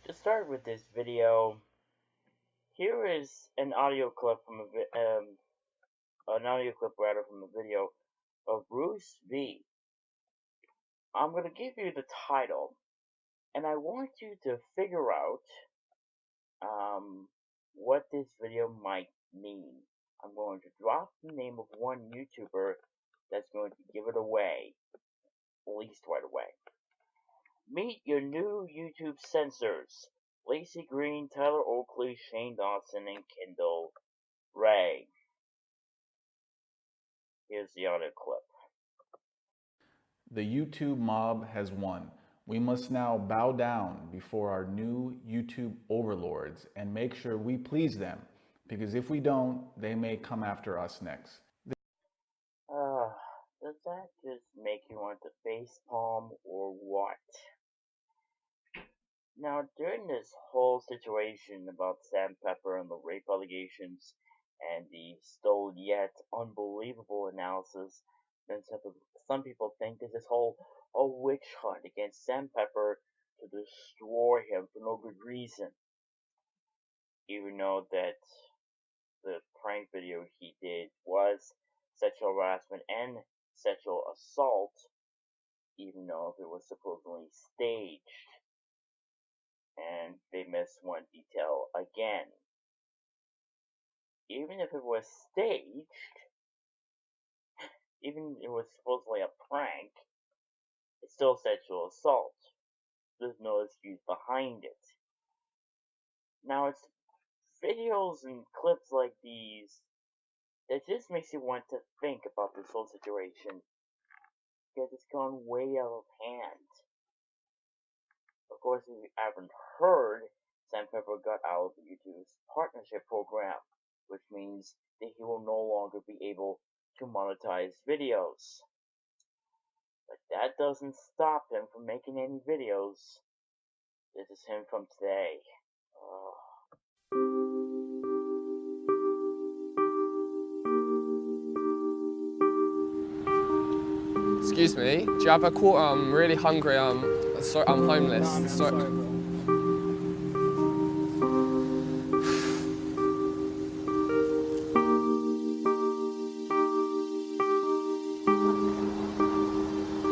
To start with this video, here is an audio clip from an audio clip rather from a video of Bruce V. I'm gonna give you the title, and I want you to figure out what this video might mean. I'm going to drop the name of one YouTuber that's going to give it away, at least right away. Meet your new YouTube censors. Lacey Green, Tyler Oakley, Shane Dawson, and Kendall Ray. Here's the audio clip. The YouTube mob has won. We must now bow down before our new YouTube overlords and make sure we please them, because if we don't, they may come after us next. Does that just make you want to facepalm or what? Now, during this whole situation about Sam Pepper and the rape allegations and the still yet unbelievable analysis, then some people think there's this whole witch hunt against Sam Pepper to destroy him for no good reason. Even though that the prank video he did was sexual harassment and sexual assault, even though it was supposedly staged. And they missed one detail again. Even if it was staged, even if it was supposedly a prank, it's still sexual assault. There's no excuse behind it. Now, it's videos and clips like these that just makes you want to think about this whole situation, because it's gone way out of hand. Of course, if you haven't heard, Sam Pepper got out of YouTube's partnership program, which means that he will no longer be able to monetize videos. But that doesn't stop him from making any videos. This is him from today. Excuse me, do you have a quarter? I'm really hungry. Sorry, I'm homeless. No, sorry, bro.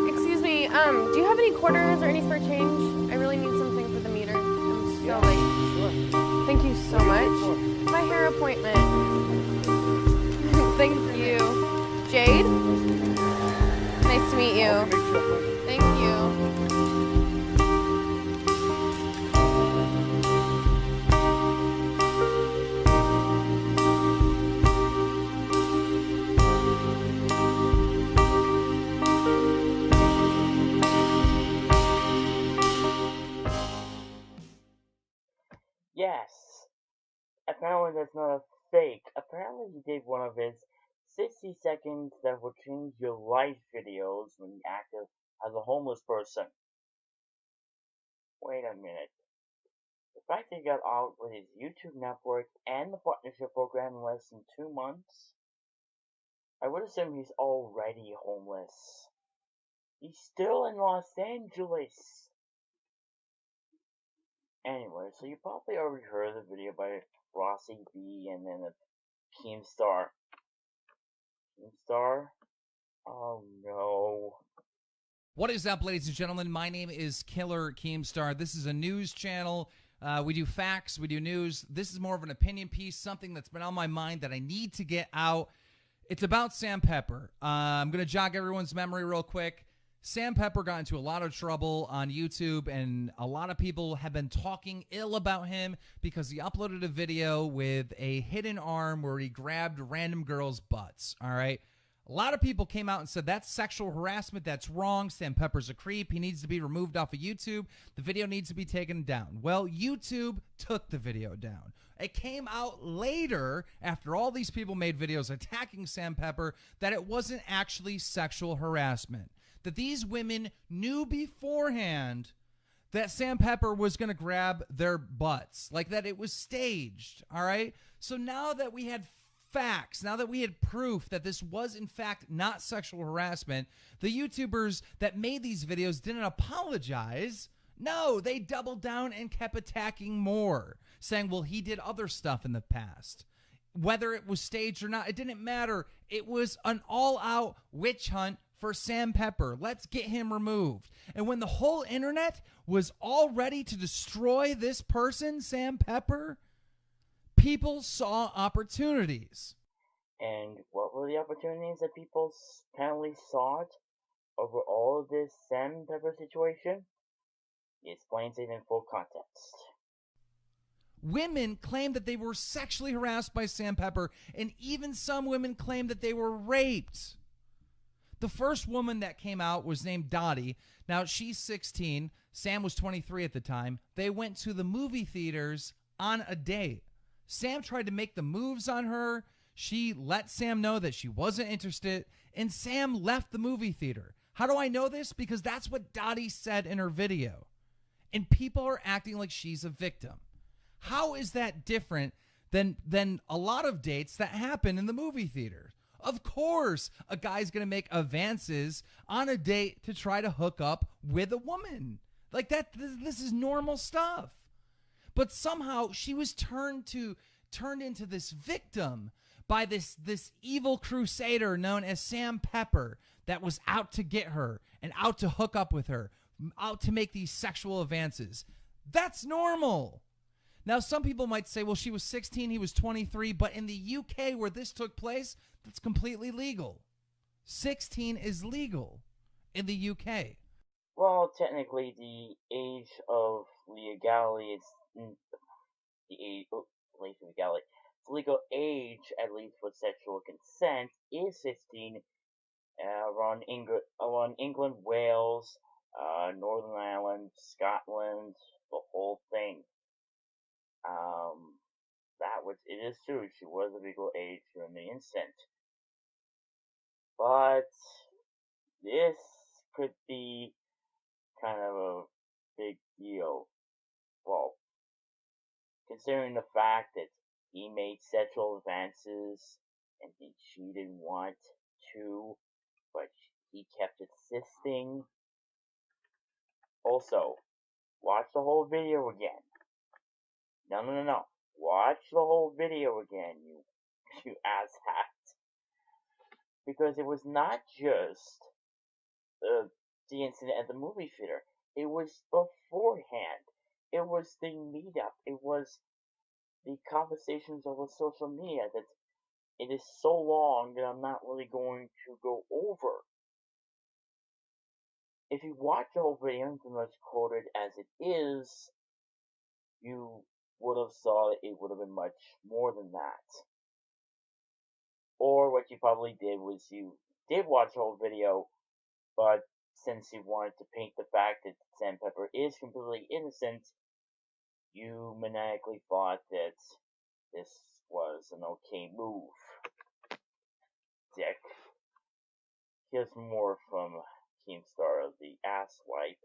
Excuse me, do you have any quarters or any spare change? I really need something for the meter. I'm so late. Sure. Thank you so much. Sure. My hair appointment. Thank you. Jade? Nice to meet you. Thank you. Yes. Apparently that's not a fake. Apparently he did one of his 60 seconds that will change your life videos when you act as a homeless person. Wait a minute. The fact that he got out with his YouTube network and the partnership program in less than 2 months, I would assume he's already homeless. He's still in Los Angeles. Anyway, so you probably already heard the video by Rossi B and then the Keemstar. Keemstar? Oh no. What is up, ladies and gentlemen? My name is Killer Keemstar. This is a news channel. We do facts, we do news. This is more of an opinion piece, something that's been on my mind that I need to get out. It's about Sam Pepper. I'm going to jog everyone's memory real quick. Sam Pepper got into a lot of trouble on YouTube, and a lot of people have been talking ill about him because he uploaded a video with a hidden arm where he grabbed random girls' butts, all right? A lot of people came out and said that's sexual harassment, that's wrong, Sam Pepper's a creep, he needs to be removed off of YouTube, the video needs to be taken down. Well, YouTube took the video down. It came out later, after all these people made videos attacking Sam Pepper, that it wasn't actually sexual harassment. That these women knew beforehand that Sam Pepper was going to grab their butts, like that it was staged, all right? So now that we had facts, now that we had proof that this was in fact not sexual harassment, the YouTubers that made these videos didn't apologize. No, they doubled down and kept attacking more, saying, well, he did other stuff in the past. Whether it was staged or not, it didn't matter. It was an all-out witch hunt for Sam Pepper. Let's get him removed. And when the whole internet was all ready to destroy this person, Sam Pepper, people saw opportunities. And what were the opportunities that people apparently sought over all of this Sam Pepper situation? He explains it in full context. Women claimed that they were sexually harassed by Sam Pepper, and even some women claimed that they were raped. The first woman that came out was named Dottie. Now, she's 16. Sam was 23 at the time. They went to the movie theaters on a date. Sam tried to make the moves on her. She let Sam know that she wasn't interested, and Sam left the movie theater. How do I know this? Because that's what Dottie said in her video. And people are acting like she's a victim. How is that different than a lot of dates that happen in the movie theater? Of course, a guy's going to make advances on a date to try to hook up with a woman. Like that, this is normal stuff. But somehow she was turned into this victim by this evil crusader known as Sam Pepper that was out to get her and out to hook up with her, out to make these sexual advances. That's normal. Now, some people might say, well, she was 16, he was 23, but in the UK where this took place, that's completely legal. 16 is legal in the UK. Well, technically, the age of legality is the age of legality. The legal age, at least for sexual consent, is 16. Around England, Wales, Northern Ireland, Scotland, the whole thing. It is true, she was of legal age during the incident. But this could be kind of a big deal. Well, considering the fact that he made sexual advances and she didn't want to, but he kept insisting. Also, watch the whole video again. No. Watch the whole video again, you asshat. Because it was not just the incident at the movie theater. It was beforehand. It was the meetup. It was the conversations over social media that it is so long that I'm not really going to go over. If you watch the whole video and pretty much quoted as it is, you would have saw that it would have been much more than that. Or what you probably did was you did watch the whole video, but since you wanted to paint the fact that Sam Pepper is completely innocent, you maniacally thought that this was an okay move. Dick. Here's more from Keemstar of the Asswipe.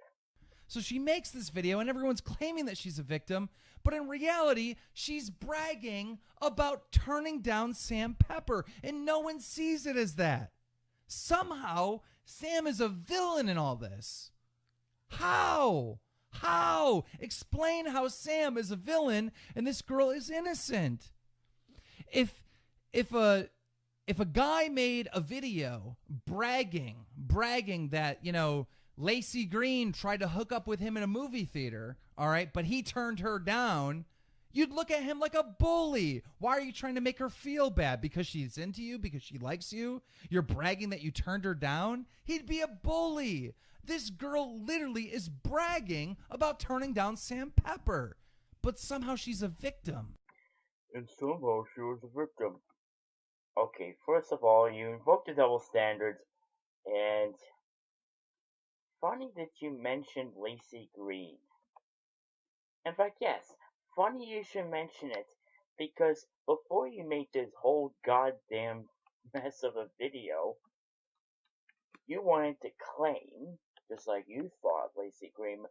So she makes this video and everyone's claiming that she's a victim, but in reality, she's bragging about turning down Sam Pepper, and no one sees it as that. Somehow, Sam is a villain in all this. How? How? Explain how Sam is a villain and this girl is innocent. If a guy made a video bragging that, Lacey Green tried to hook up with him in a movie theater, all right, but he turned her down, you'd look at him like a bully. Why are you trying to make her feel bad? Because she's into you? Because she likes you? You're bragging that you turned her down? He'd be a bully. This girl literally is bragging about turning down Sam Pepper, but somehow she's a victim. And somehow she was a victim. Okay, first of all, you invoked the double standards, and funny that you mentioned Lacey Green. In fact, yes, funny you should mention it, because before you made this whole goddamn mess of a video, you wanted to claim, just like you thought Lacey Green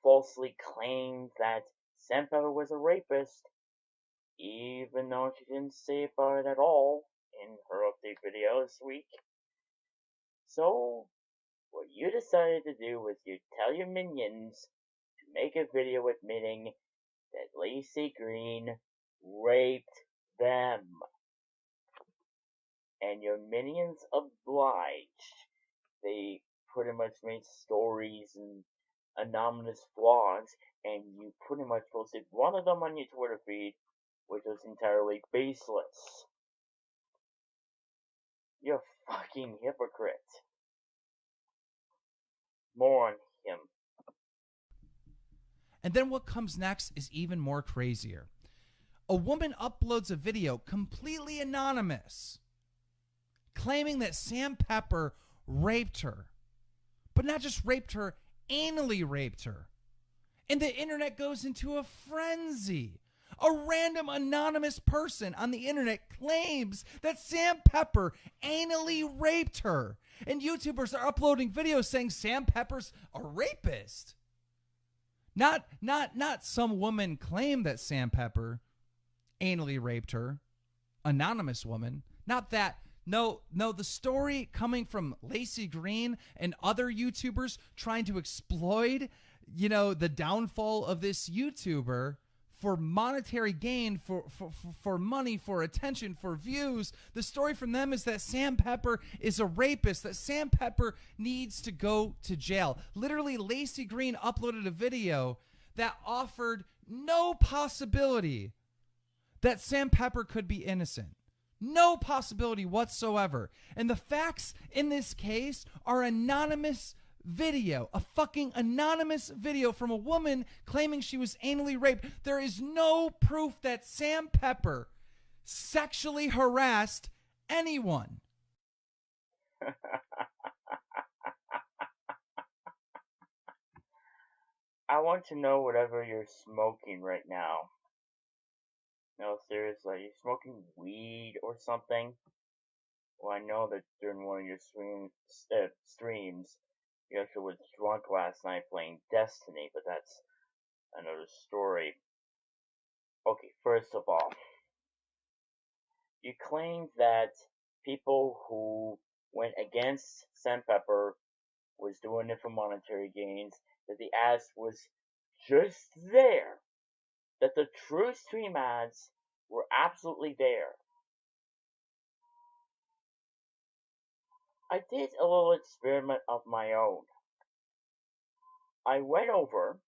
falsely claimed that Sam Pepper was a rapist, even though she didn't say about it at all in her update video this week. So, what you decided to do was you tell your minions make a video admitting that Lacey Green raped them. And your minions obliged. They pretty much made stories and anonymous vlogs, and you pretty much posted one of them on your Twitter feed, which was entirely baseless. You're a fucking hypocrite. More on him. And then what comes next is even more crazier. A woman uploads a video completely anonymous, claiming that Sam Pepper raped her. But not just raped her, anally raped her. And the internet goes into a frenzy. A random anonymous person on the internet claims that Sam Pepper anally raped her. And YouTubers are uploading videos saying Sam Pepper's a rapist. Not some woman claimed that Sam Pepper anally raped her. Anonymous woman. Not that. No, the story coming from Lacey Green and other YouTubers trying to exploit, the downfall of this YouTuber for monetary gain, for money, for attention, for views. The story from them is that Sam Pepper is a rapist, that Sam Pepper needs to go to jail. Literally, Lacey Green uploaded a video that offered no possibility that Sam Pepper could be innocent. No possibility whatsoever. And the facts in this case are anonymous video. A fucking anonymous video from a woman claiming she was anally raped. There is no proof that Sam Pepper sexually harassed anyone. I want to know whatever you're smoking right now. No, seriously, are you smoking weed or something? Well, I know that during one of your streams, you actually was drunk last night playing Destiny, but that's another story. Okay, first of all, you claimed that people who went against Sam Pepper was doing it for monetary gains, that the ads was just there, that the true stream ads were absolutely there. I did a little experiment of my own. I went over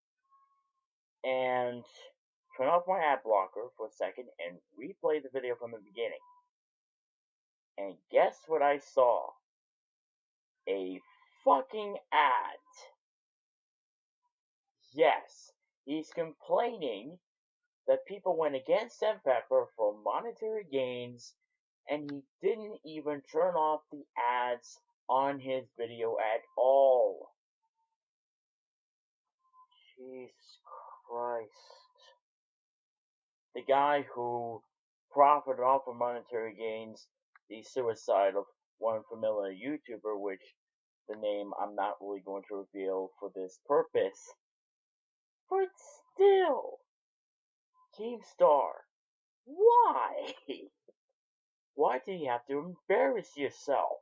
and turned off my ad blocker for a second and replayed the video from the beginning. And guess what I saw? A fucking ad. Yes, he's complaining that people went against Sam Pepper for monetary gains, and he didn't even turn off the ads on his video at all. Jesus Christ. The guy who profited off of monetary gains, the suicide of one familiar YouTuber, which the name I'm not really going to reveal for this purpose. But still, Keemstar, why? Why do you have to embarrass yourself?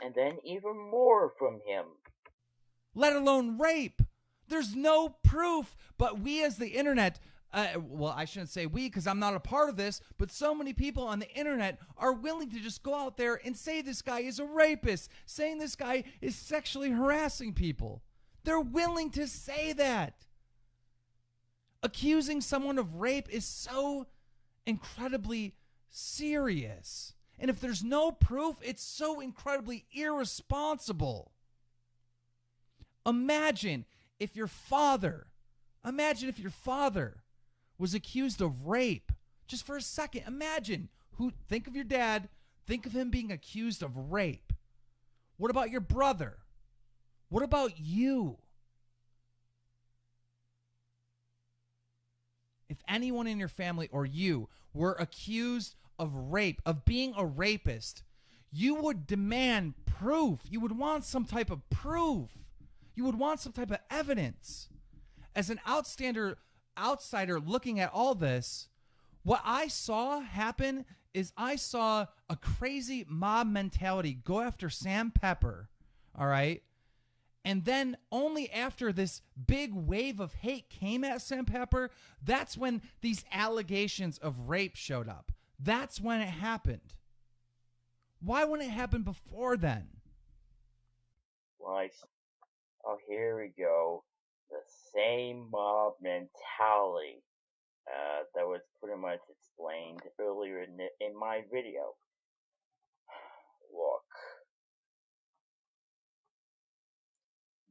And then even more from him. Let alone rape. There's no proof, but we as the internet, well, I shouldn't say we because I'm not a part of this, but so many people on the internet are willing to just go out there and say this guy is a rapist, saying this guy is sexually harassing people. They're willing to say that. Accusing someone of rape is so incredibly serious. And if there's no proof, it's so incredibly irresponsible. Imagine if your father was accused of rape. Just for a second, imagine think of your dad, think of him being accused of rape. What about your brother? What about you? If anyone in your family or you were accused of rape, of being a rapist, you would demand proof. You would want some type of proof. You would want some type of evidence. As an outsider looking at all this, what I saw happen is I saw a crazy mob mentality go after Sam Pepper, all right? And then only after this big wave of hate came at Sam Pepper, that's when these allegations of rape showed up. That's when it happened. Why wouldn't it happen before then? Well, here we go. The same mob mentality that was pretty much explained earlier in my video. Look,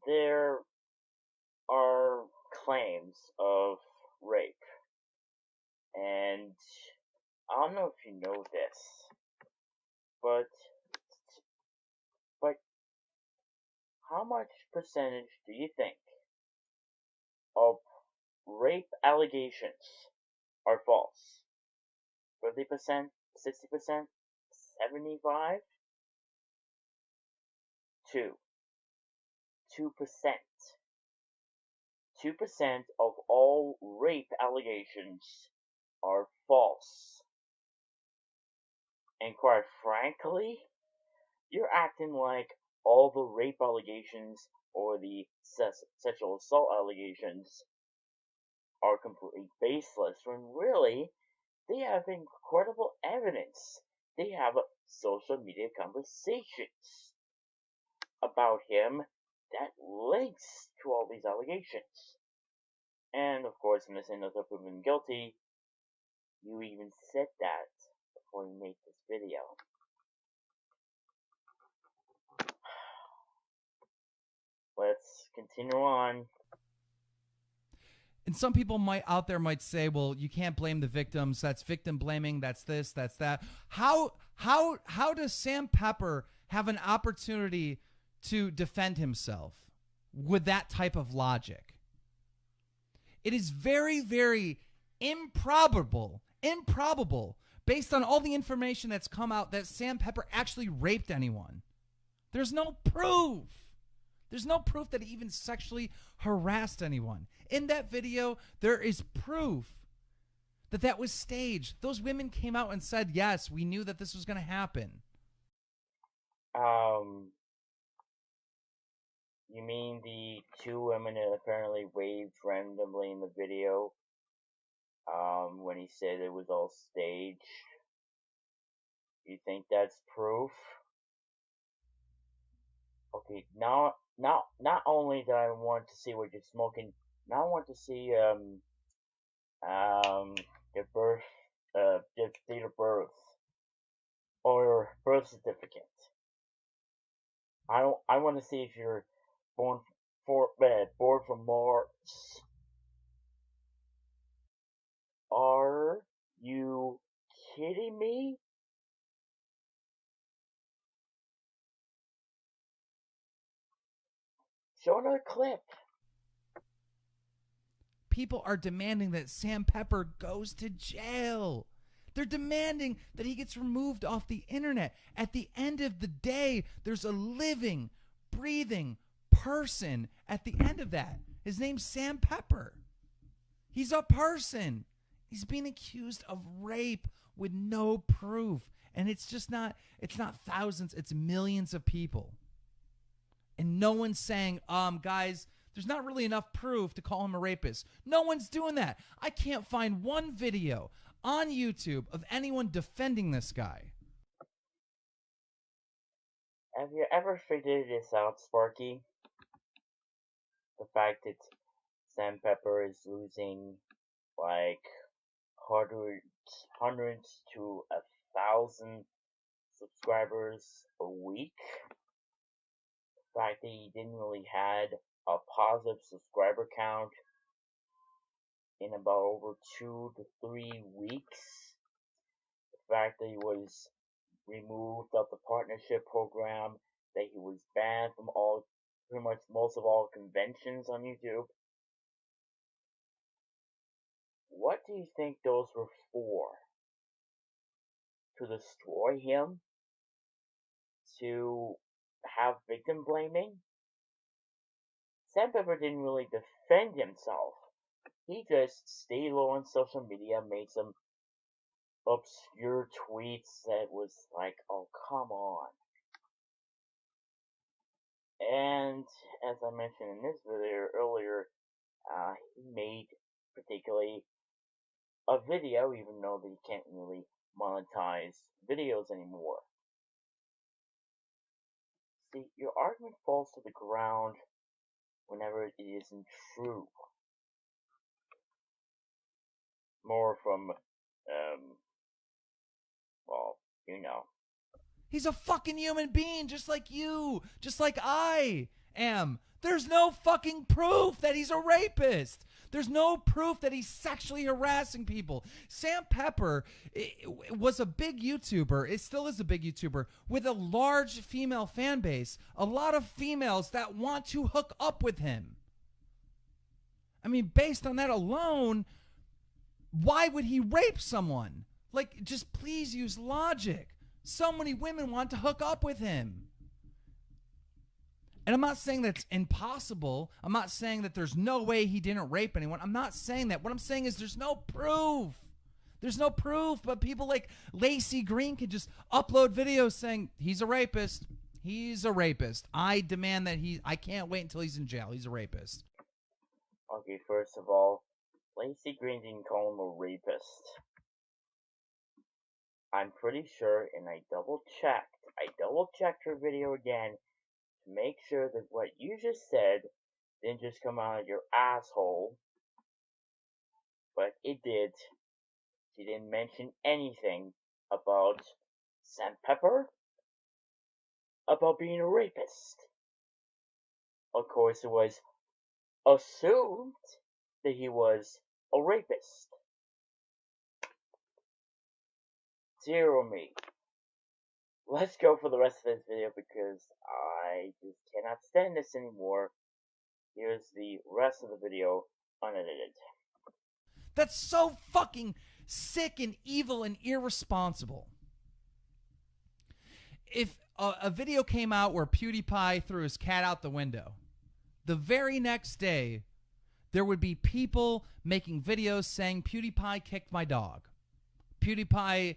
there are claims of rape, and I don't know if you know this, but how much percentage do you think of rape allegations are false? 50%, 60%, 75%? 2%. 2% of all rape allegations are false. And quite frankly, you're acting like all the rape allegations or the sexual assault allegations are completely baseless, when really, they have incredible evidence. They have social media conversations about him that links to all these allegations. And of course, in this innocent until proven guilty, you even said that before you made this video. Let's continue on. And some people out there might say, well, you can't blame the victims. That's victim blaming. That's this, that's that. How does Sam Pepper have an opportunity to defend himself with that type of logic? It is very, very improbable, based on all the information that's come out, that Sam Pepper actually raped anyone. There's no proof. There's no proof that he even sexually harassed anyone. In that video, there is proof that that was staged. Those women came out and said, yes, we knew that this was going to happen. You mean the two women that apparently waved randomly in the video, when he said it was all staged? You think that's proof? Okay, now, not only do I want to see what you're smoking, now I want to see, your birth, your date of birth, or birth certificate. I want to see if you're born from Mars. Are you kidding me? Show another clip. People are demanding that Sam Pepper goes to jail. They're demanding that he gets removed off the internet. At the end of the day, there's a living, breathing person at the end of that. His name's Sam Pepper. He's a person. He's being accused of rape with no proof. And it's not thousands, it's millions of people. And no one's saying, guys, there's not really enough proof to call him a rapist. No one's doing that. I can't find one video on YouTube of anyone defending this guy. Have you ever figured this out, Sparky? The fact that Sam Pepper is losing like hundreds to 1,000 subscribers a week. The fact that he didn't really had a positive subscriber count in about over 2 to 3 weeks. The fact that he was removed of the partnership program, that he was banned from pretty much most of all conventions on YouTube. What do you think those were for? To destroy him? To have victim blaming? Sam Pepper didn't really defend himself. He just stayed low on social media, made some obscure tweets that was like, oh, come on. And as I mentioned in this video earlier, he made particularly a video, even though they can't really monetize videos anymore. See, your argument falls to the ground whenever it isn't true. More from, well, you know. He's a fucking human being just like you, just like I am. There's no fucking proof that he's a rapist. There's no proof that he's sexually harassing people. Sam Pepper was a big YouTuber. It still is a big YouTuber with a large female fan base. A lot of females that want to hook up with him. I mean, based on that alone, why would he rape someone? Like, just please use logic. So many women want to hook up with him. And I'm not saying that's impossible. I'm not saying that there's no way he didn't rape anyone. I'm not saying that. What I'm saying is there's no proof. There's no proof, but people like Lacey Green can just upload videos saying he's a rapist. He's a rapist. I demand that I can't wait until he's in jail. He's a rapist. Okay, first of all, Lacey Green didn't call him a rapist. I'm pretty sure, and I double checked her video again to make sure that what you just said didn't just come out of your asshole, but it did. She didn't mention anything about Sam Pepper, about being a rapist. Of course, it was assumed that he was a rapist. Dear me. Let's go for the rest of this video because I just cannot stand this anymore. Here's the rest of the video unedited. That's so fucking sick and evil and irresponsible. If a video came out where PewDiePie threw his cat out the window, the very next day, there would be people making videos saying PewDiePie kicked my dog. PewDiePie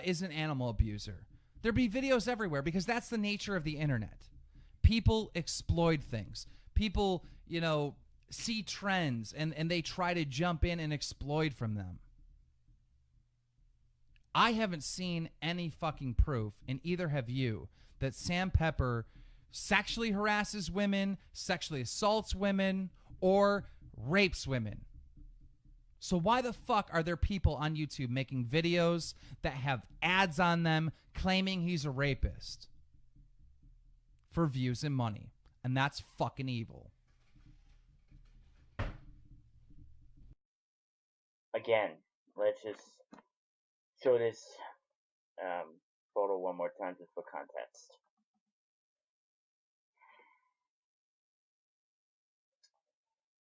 is an animal abuser. There'd be videos everywhere because that's the nature of the internet. People exploit things. People, see trends and they try to jump in and exploit from them. I haven't seen any fucking proof, and either have you, that Sam Pepper sexually harasses women, sexually assaults women, or rapes women. So why the fuck are there people on YouTube making videos that have ads on them claiming he's a rapist? For views and money. And that's fucking evil. Again, let's just show this photo one more time just for context.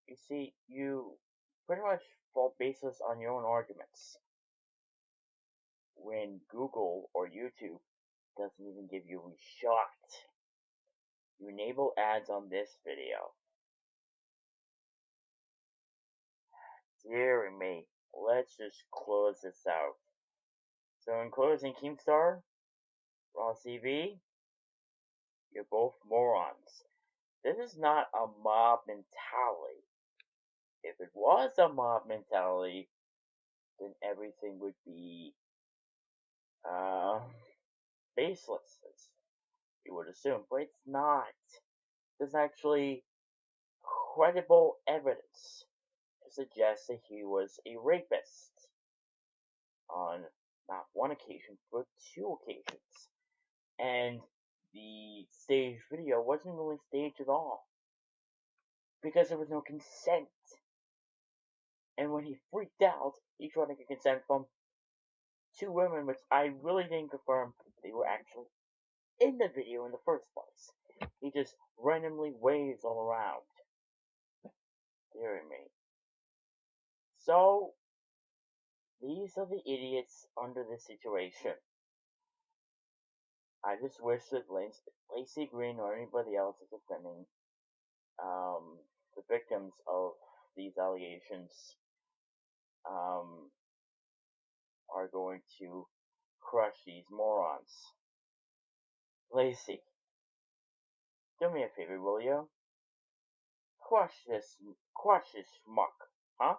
You see, you pretty much fall baseless on your own arguments when Google or YouTube doesn't even give you a shot. You enable ads on this video. Dear me, let's just close this out. So in closing, Keemstar, Raw CV, you're both morons. This is not a mob mentality. If it was a mob mentality, then everything would be baseless, as you would assume. But it's not. There's actually credible evidence to suggest that he was a rapist on not one occasion, but two occasions. And the staged video wasn't really staged at all, because there was no consent. And when he freaked out, he tried to get consent from two women, which I really didn't confirm they were actually in the video in the first place. He just randomly waves all around. Dear me. So, these are the idiots under this situation. I just wish that Lacey Green or anybody else is defending the victims of these allegations are going to crush these morons. Lacey, Do me a favor, will you? Crush this schmuck, huh?